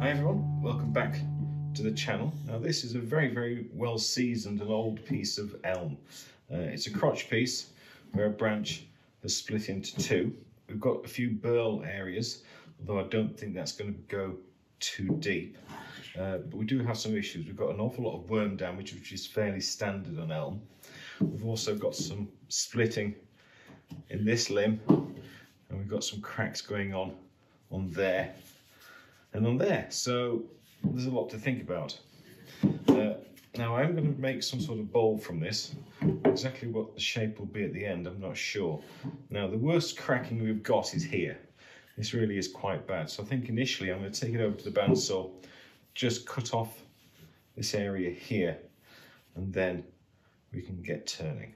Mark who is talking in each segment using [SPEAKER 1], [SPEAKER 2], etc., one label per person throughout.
[SPEAKER 1] Hi everyone, welcome back to the channel. Now this is a very well seasoned and old piece of elm. It's a crotch piece where a branch has split into two. We've got a few burl areas, although I don't think that's going to go too deep. But we do have some issues. We've got an awful lot of worm damage, which is fairly standard on elm. We've also got some splitting in this limb, and we've got some cracks going on there and on there. So there's a lot to think about. Now I'm going to make some sort of bowl from this. Exactly what the shape will be at the end, I'm not sure. Now the worst cracking we've got is here. This really is quite bad. So I think initially I'm going to take it over to the bandsaw, just cut off this area here, and then we can get turning.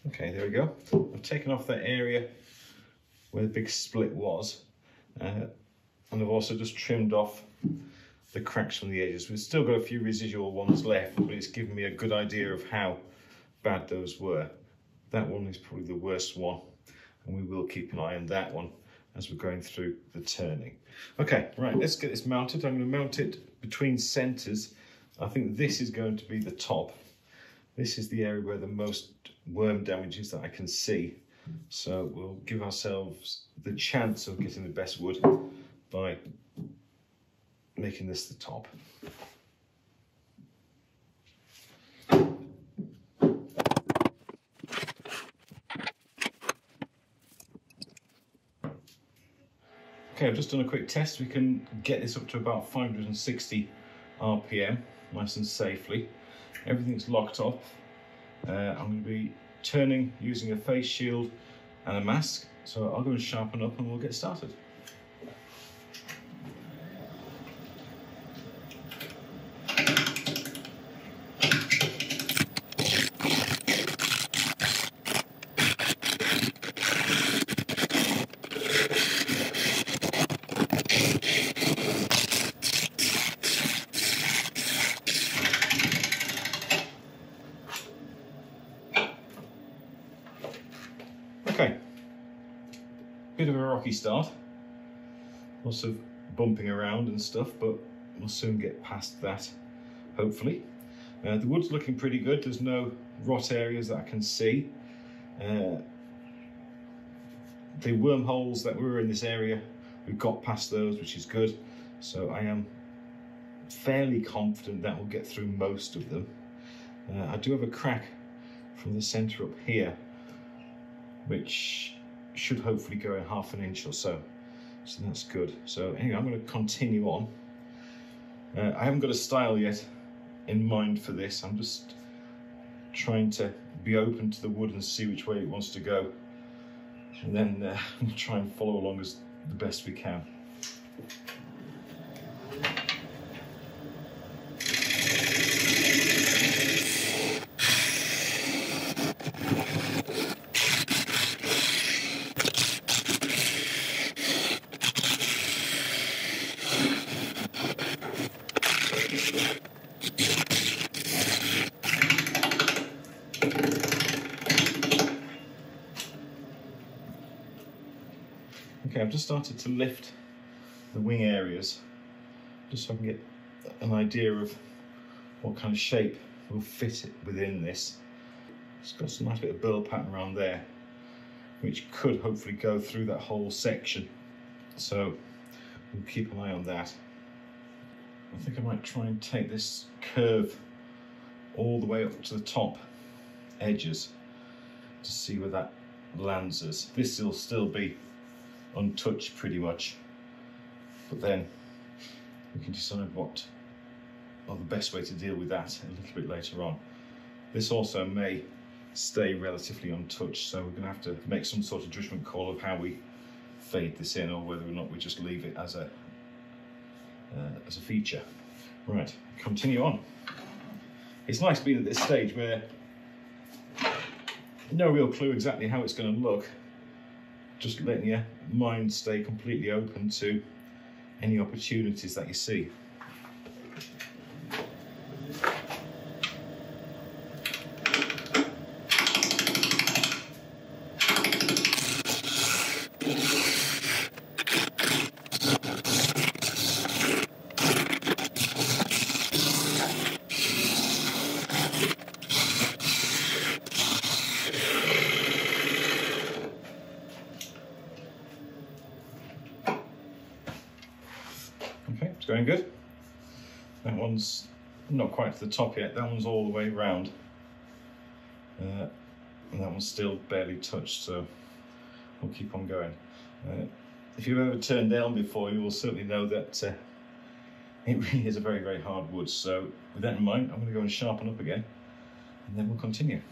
[SPEAKER 1] Okay, there we go. I've taken off that area where the big split was, and I've also just trimmed off the cracks from the edges. We've still got a few residual ones left, but it's given me a good idea of how bad those were. That one is probably the worst one, and we will keep an eye on that one as we're going through the turning. Okay, right, let's get this mounted. I'm going to mount it between centres. I think this is going to be the top. This is the area where the most worm damage is that I can see. So we'll give ourselves the chance of getting the best wood by making this the top. Okay, I've just done a quick test. We can get this up to about 560 RPM, nice and safely. Everything's locked off. I'm going to be turning using a face shield and a mask. So I'll go and sharpen up and we'll get started. Okay, bit of a rocky start, lots of bumping around and stuff, but we'll soon get past that, hopefully. The wood's looking pretty good. There's no rot areas that I can see. The wormholes that were in this area, we've got past those, which is good. So I am fairly confident that we'll get through most of them. I do have a crack from the centre up here, which should hopefully go in ½ an inch or so. So that's good. So anyway, I'm going to continue on. I haven't got a style yet in mind for this. I'm just trying to be open to the wood and see which way it wants to go. And then try and follow along as the best we can. Okay, I've just started to lift the wing areas, just so I can get an idea of what kind of shape will fit it within this. It's got some nice bit of burl pattern around there, which could hopefully go through that whole section. So we'll keep an eye on that. I think I might try and take this curve all the way up to the top edges to see where that lands us. This will still be untouched pretty much, but then we can decide what the best way to deal with that a little bit later on. This also may stay relatively untouched, so we're going to have to make some sort of judgment call of how we fade this in, or whether or not we just leave it as a feature. Right, continue on. It's nice being at this stage where no real clue exactly how it's going to look. Just letting your mind stay completely open to any opportunities that you see. Okay, it's going good. That one's not quite to the top yet, that one's all the way round. And that one's still barely touched, so we'll keep on going. If you've ever turned elm before, you will certainly know that it really is a very, very hard wood. So with that in mind, I'm going to go and sharpen up again, and then we'll continue.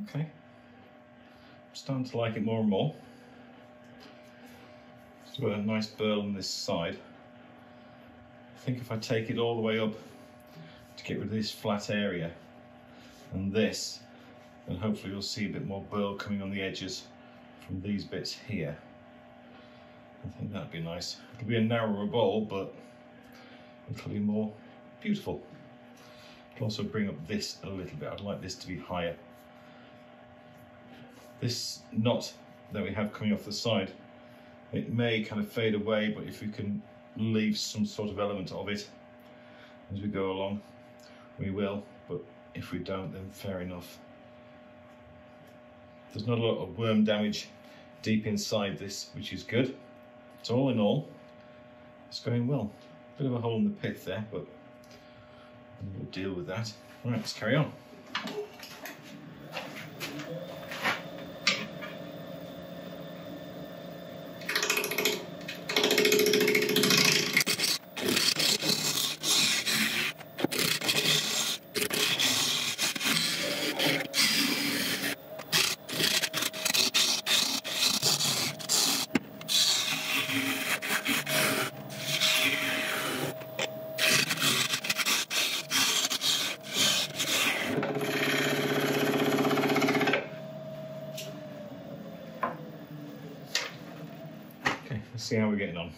[SPEAKER 1] Okay, I'm starting to like it more and more. It's got a nice burl on this side. I think if I take it all the way up to get rid of this flat area and this, then hopefully you'll see a bit more burl coming on the edges from these bits here. I think that'd be nice. It'll be a narrower bowl, but it'll be more beautiful. It'll also bring up this a little bit. I'd like this to be higher. This knot that we have coming off the side, it may kind of fade away, but if we can leave some sort of element of it as we go along, we will. But if we don't, then fair enough. There's not a lot of worm damage deep inside this, which is good. So all in all, it's going well. Bit of a hole in the pith there, but we'll deal with that. Right, let's carry on. Let's see how we're getting on.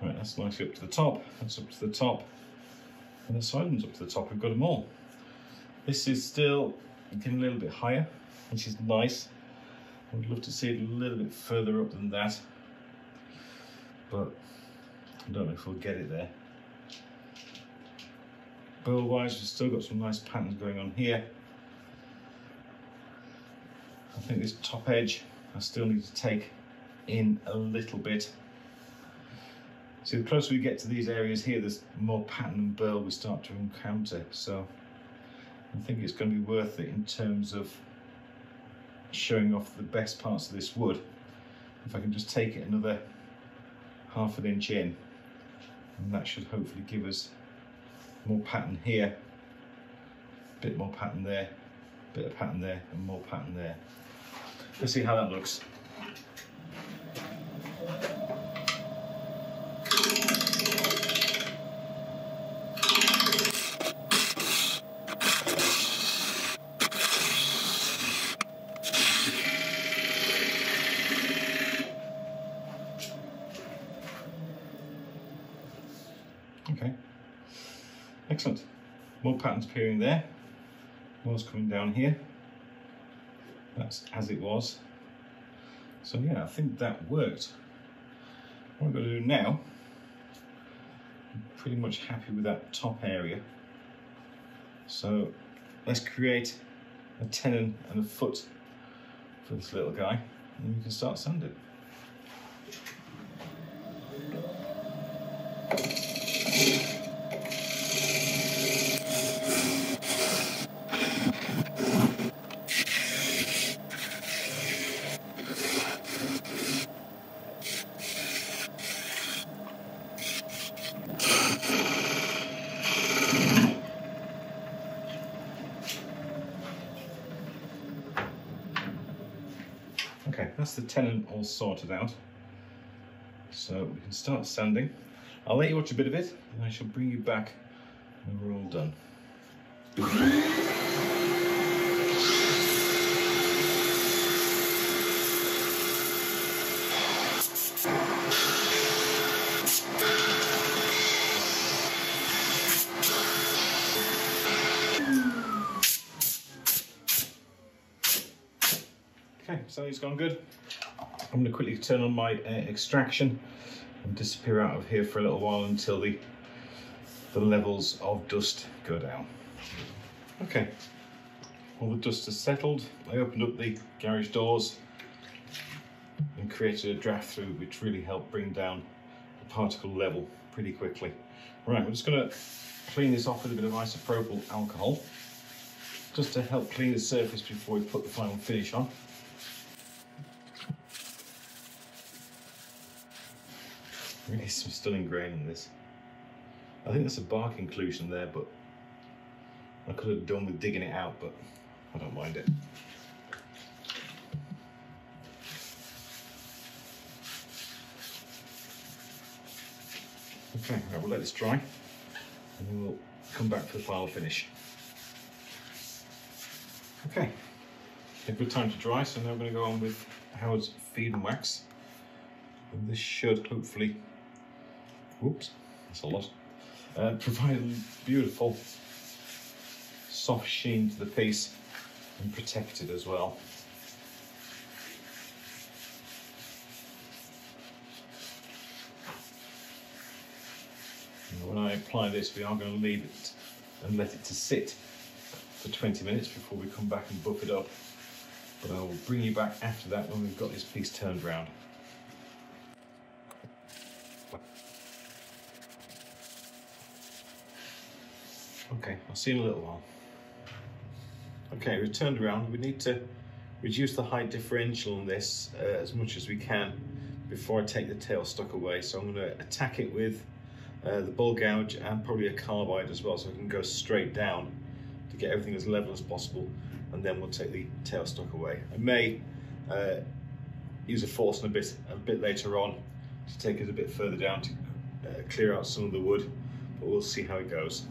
[SPEAKER 1] Right, that's nicely up to the top, that's up to the top, and the side one's up to the top. We've got them all. This is still getting a little bit higher, which is nice. I would love to see it a little bit further up than that, but I don't know if we'll get it there. Burl wise, we've still got some nice patterns going on here. I think this top edge I still need to take in a little bit. See, the closer we get to these areas here, there's more pattern and burl we start to encounter, so I think it's going to be worth it in terms of showing off the best parts of this wood. If I can just take it another ½ an inch in, and that should hopefully give us more pattern here, a bit more pattern there, a bit of pattern there, and more pattern there. Let's see how that looks. Okay, excellent. More patterns appearing there. More's coming down here. That's as it was. So yeah, I think that worked. What I'm going to do now, I'm pretty much happy with that top area. So let's create a tenon and a foot for this little guy, and we can start sanding. that's the tenon all sorted out. So we can start sanding. I'll let you watch a bit of it, and I shall bring you back when we're all done. Okay, so it's gone good. I'm going to quickly turn on my extraction and disappear out of here for a little while until the levels of dust go down. Okay, all the dust has settled. I opened up the garage doors and created a draft through, which really helped bring down the particle level pretty quickly. Right, we're just going to clean this off with a bit of isopropyl alcohol, just to help clean the surface before we put the final finish on. Really some stunning grain in this. I think there's a bark inclusion there, but I could have done with digging it out, but I don't mind it. Okay, right, we'll let this dry and then we'll come back for the final finish. Okay, a good time to dry, so now we're going to go on with Howard's feed and wax. And this should hopefully, whoops, that's a lot, provide a beautiful soft sheen to the piece and protect it as well. And when I apply this, we are going to leave it and let it to sit for 20 minutes before we come back and buff it up. But I will bring you back after that when we've got this piece turned round. Okay, I'll see you in a little while. Okay, we've turned around. We need to reduce the height differential on this as much as we can before I take the tailstock away. So I'm going to attack it with the bull gouge and probably a carbide as well, so I can go straight down to get everything as level as possible, and then we'll take the tailstock away. I may use a Forstner a bit later on to take it a bit further down to clear out some of the wood, but we'll see how it goes.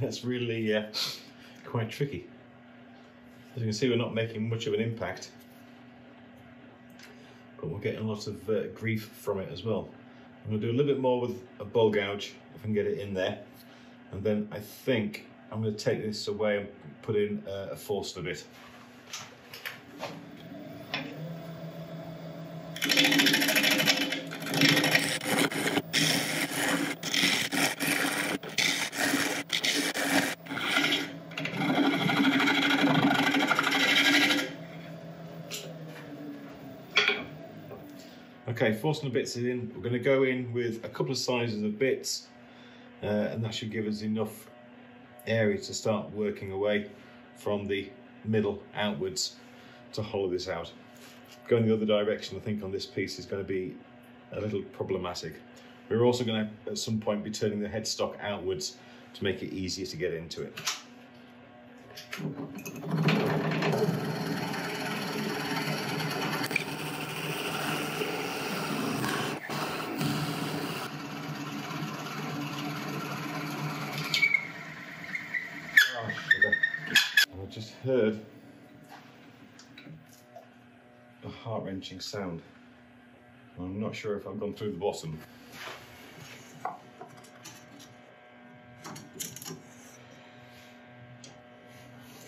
[SPEAKER 1] That's really quite tricky. As you can see, we're not making much of an impact, but we're getting a lot of grief from it as well. I'm going to do a little bit more with a bowl gouge if I can get it in there, and then I think I'm going to take this away and put in a Forstner bit. Okay, Forstner bits is in. We're going to go in with a couple of sizes of bits, and that should give us enough area to start working away from the middle outwards to hollow this out. Going the other direction, I think, on this piece is going to be a little problematic. We're also going to, at some point, be turning the headstock outwards to make it easier to get into it. I just heard a heart-wrenching sound. I'm not sure if I've gone through the bottom.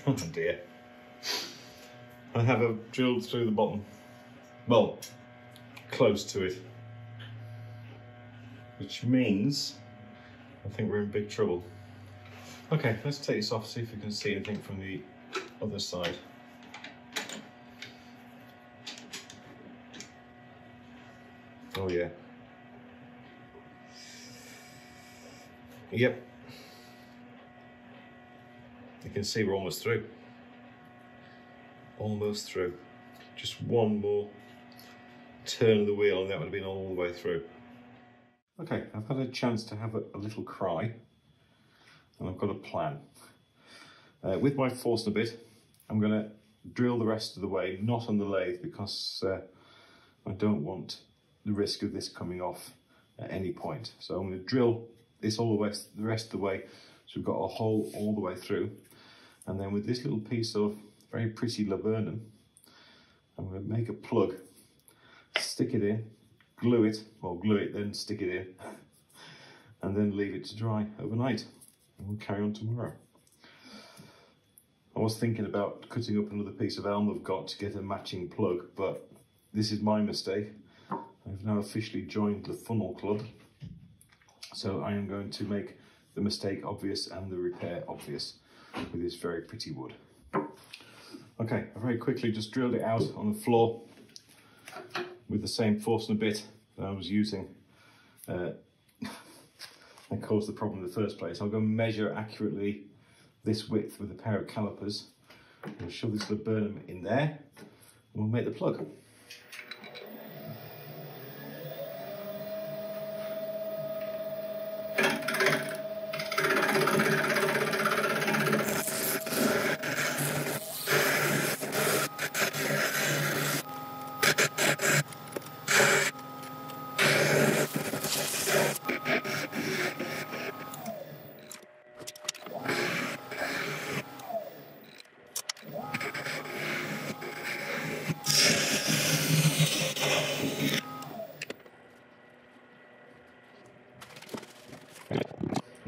[SPEAKER 1] Oh dear. I have drilled through the bottom. Well, close to it. Which means I think we're in big trouble. Okay, let's take this off, see if we can see anything from the other side. Oh yeah. Yep. You can see we're almost through. Almost through. Just one more turn of the wheel and that would have been all the way through. Okay, I've had a chance to have a little cry and I've got a plan. With my Forstner bit, I'm going to drill the rest of the way, not on the lathe, because I don't want the risk of this coming off at any point. So I'm going to drill this all the rest of the way, so we've got a hole all the way through. And then with this little piece of very pretty laburnum, I'm going to make a plug, stick it in, glue it, then stick it in, and then leave it to dry overnight. And we'll carry on tomorrow. I was thinking about cutting up another piece of elm I've got to get a matching plug, but this is my mistake. I've now officially joined the funnel club, so I am going to make the mistake obvious and the repair obvious with this very pretty wood. Okay, I very quickly just drilled it out on the floor with the same Forstner bit that I was using that caused the problem in the first place. I'll go measure accurately this width with a pair of calipers. We'll shove this laburnum in there and we'll make the plug.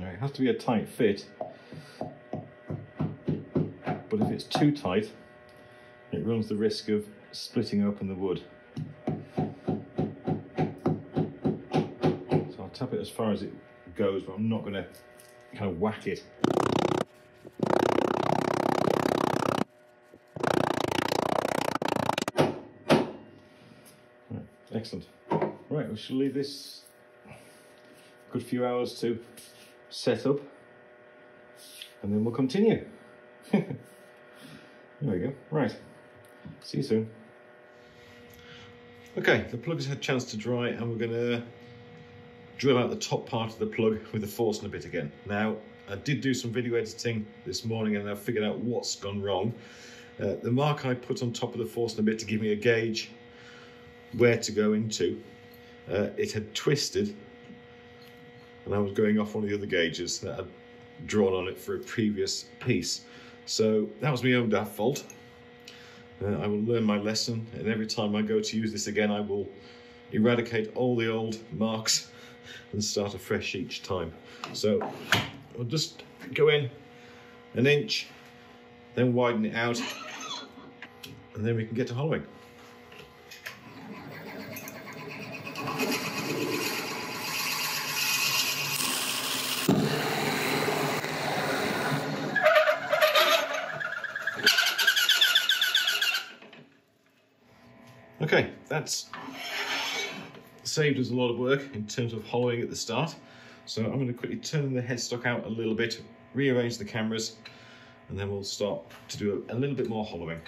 [SPEAKER 1] It has to be a tight fit, but if it's too tight, it runs the risk of splitting open the wood. So I'll tap it as far as it goes, but I'm not going to kind of whack it. Right, excellent. Right, we shall leave this a good few hours to set up and then we'll continue. There we go. Right, see you soon. Okay, the plug has had a chance to dry and we're going to drill out the top part of the plug with the Forstner bit again. Now, I did do some video editing this morning and I've figured out what's gone wrong. The mark I put on top of the Forstner bit to give me a gauge where to go into, it had twisted and I was going off one of the other gauges that I'd drawn on it for a previous piece. So that was my own daft fault. I will learn my lesson, and every time I go to use this again I will eradicate all the old marks and start afresh each time. So I'll just go in an inch, then widen it out, and then we can get to hollowing. Okay, that's saved us a lot of work in terms of hollowing at the start. So I'm going to quickly turn the headstock out a little bit, rearrange the cameras, and then we'll start to do a little bit more hollowing.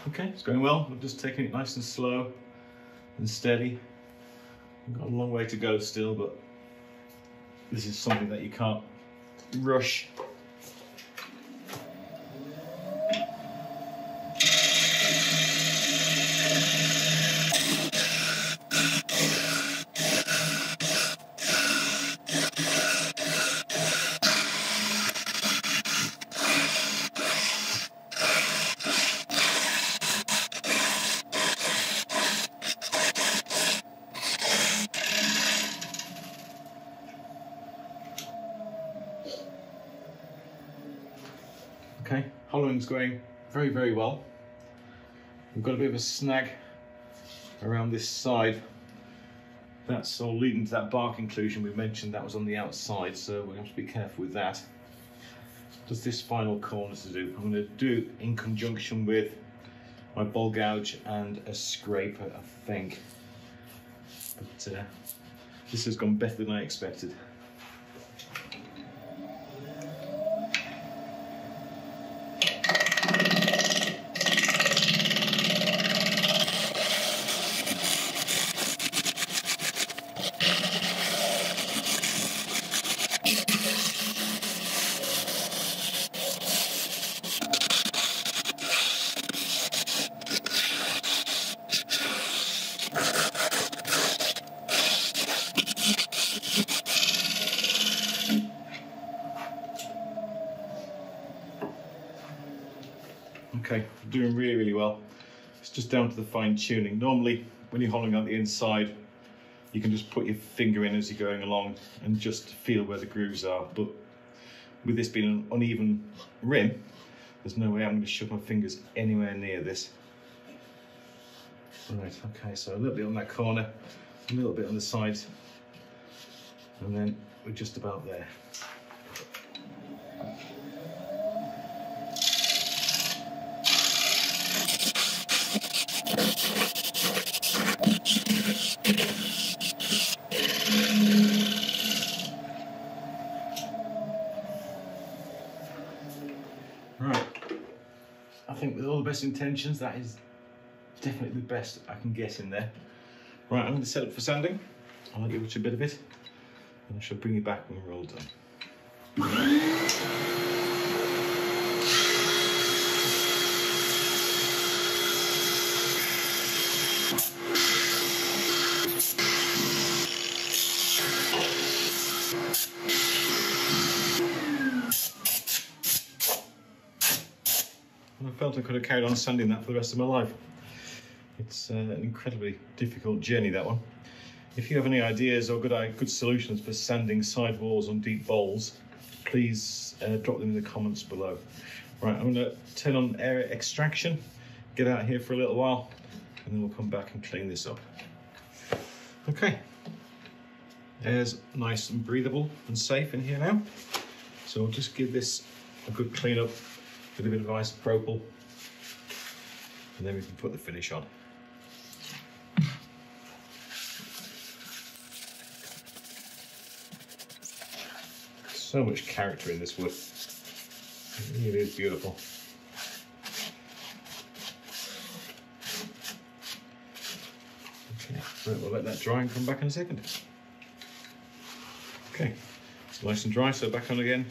[SPEAKER 1] Okay, it's going well. I'm just taking it nice and slow and steady. I've got a long way to go still, but this is something that you can't rush. Okay, hollowing's going very, very well. We've got a bit of a snag around this side. That's all leading to that bark inclusion we mentioned. That was on the outside, so we have to be careful with that. Just this final corner to do. I'm going to do in conjunction with my ball gouge and a scraper, I think. But this has gone better than I expected. Okay, doing really, really well. It's just down to the fine tuning. Normally, when you're hollowing out the inside, you can just put your finger in as you're going along and just feel where the grooves are. But with this being an uneven rim, there's no way I'm going to shove my fingers anywhere near this. Right, okay, so a little bit on that corner, a little bit on the sides, and then we're just about there. Right, I think with all the best intentions, that is definitely the best I can get in there. Right, I'm going to set up for sanding. I'll let you watch a bit of it, and I shall bring you back when we're all done. I felt I could have carried on sanding that for the rest of my life. It's an incredibly difficult journey, that one. If you have any ideas or good solutions for sanding sidewalls on deep bowls, please drop them in the comments below. Right, I'm going to turn on air extraction, get out here for a little while, and then we'll come back and clean this up. Okay, air's nice and breathable and safe in here now. So I'll just give this a good clean up with a bit of isopropyl, and then we can put the finish on. So much character in this wood. It really is beautiful. Okay, right, we'll let that dry and come back in a second. Okay, it's nice and dry, so back on again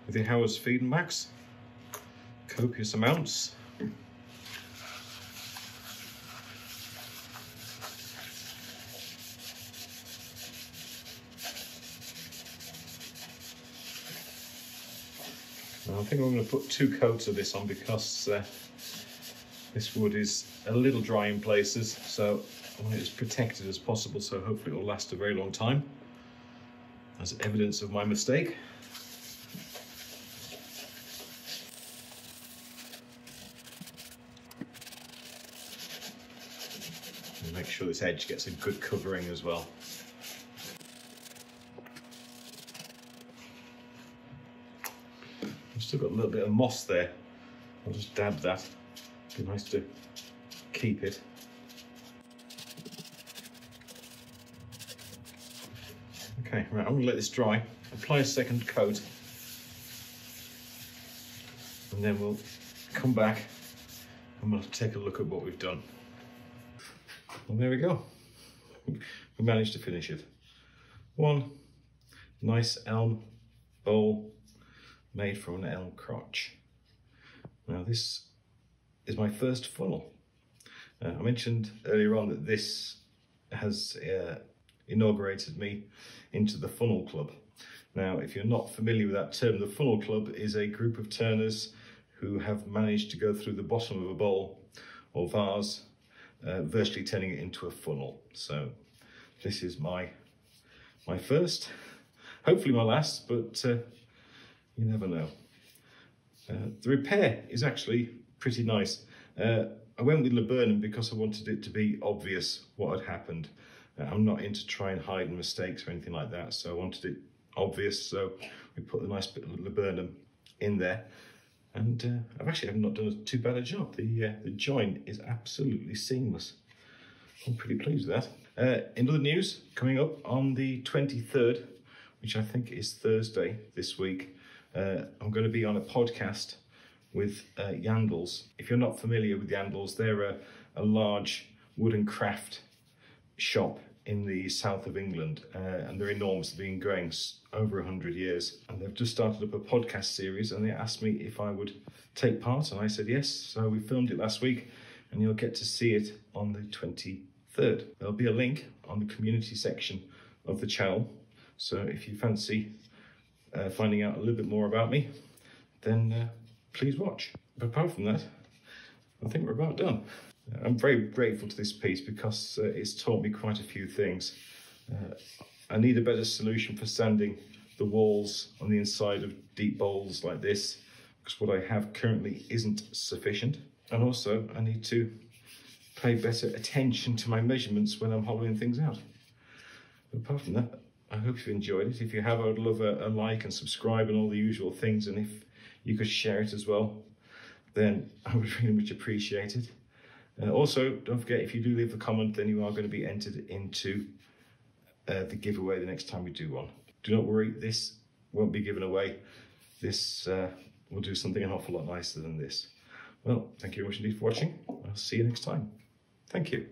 [SPEAKER 1] with the Howard's feed and wax. Copious amounts. I think I'm going to put 2 coats of this on because this wood is a little dry in places, so I want it as protected as possible, so hopefully it will last a very long time as evidence of my mistake. And make sure this edge gets a good covering as well. Still got a little bit of moss there. I'll just dab that. Be nice to keep it. Okay, right, I'm going to let this dry. Apply a second coat, and then we'll come back and we'll take a look at what we've done. And there we go. We managed to finish it. One nice elm bowl made from an elm crotch. Now this is my first funnel. I mentioned earlier on that this has inaugurated me into the Funnel Club. Now if you're not familiar with that term, the Funnel Club is a group of turners who have managed to go through the bottom of a bowl or vase, virtually turning it into a funnel. So this is my first, hopefully my last, but you never know. The repair is actually pretty nice. I went with laburnum because I wanted it to be obvious what had happened. I'm not into trying and hiding mistakes or anything like that, so I wanted it obvious, so we put the nice bit of laburnum in there. And I've not done too bad a job. The join is absolutely seamless. I'm pretty pleased with that. In other news, coming up on the 23rd, which I think is Thursday this week, I'm going to be on a podcast with Yandles. If you're not familiar with Yandles, they're a large wood and craft shop in the south of England, and they're enormous. They've been going over 100 years, and they've just started up a podcast series, and they asked me if I would take part, and I said yes. So we filmed it last week, and you'll get to see it on the 23rd. There'll be a link on the community section of the channel, so if you fancy finding out a little bit more about me, then please watch. But apart from that, I think we're about done. I'm very grateful to this piece because it's taught me quite a few things. I need a better solution for sanding the walls on the inside of deep bowls like this, because what I have currently isn't sufficient. And also I need to pay better attention to my measurements when I'm hollowing things out. But apart from that, I hope you've enjoyed it. If you have, I would love a like and subscribe and all the usual things. And if you could share it as well, then I would really much appreciate it. Also, don't forget, if you do leave a comment, then you are going to be entered into the giveaway the next time we do one. Do not worry, this won't be given away. This will do something an awful lot nicer than this. Well, thank you very much indeed for watching. I'll see you next time. Thank you.